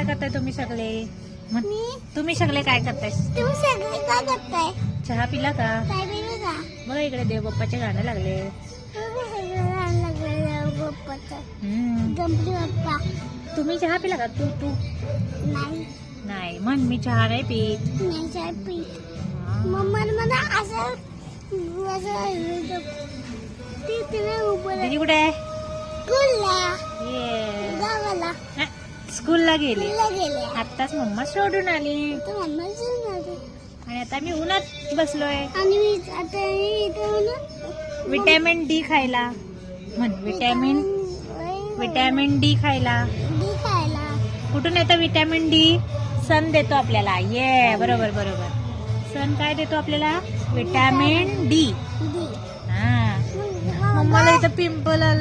करताय तुम्ही सगळे? म्हण. मी तुम्ही सगळे काय करताय? तुम्ही सगळे काय करताय? चहा पिला का? काय बिल का? बघा इकडे देवबाप्पाचे गाणं लागले. तुम्ही सगळं लागलं बाप्पाचं. गणपती बाप्पा. तुम्ही चहा पिला का? तू नाही नाही. म्हण मी चहा नाही पीत. नाही चाय पीत. मम्मा मला असं ती तुम्ही उभं दीदी कुठे आहे? स्कूलला ये गावाला स्कूलला गेली. स्कूलला गेले. आत्ताच मम्मा सोडून आली तर मम्मा झाली. आणि आता मी उन्हात बसलोय आणि मी आता इथे म्हणून विटॅमिन डी खायला. म्हण विटॅमिन डी खायला. डी खायला. कुठून येतं विटॅमिन डी? सन देतो आपल्याला. ये बरोबर बरोबर. सन काय देतो आपल्याला? Vitamin D. डी. हा. मम्माला इथं पिंपल आलं.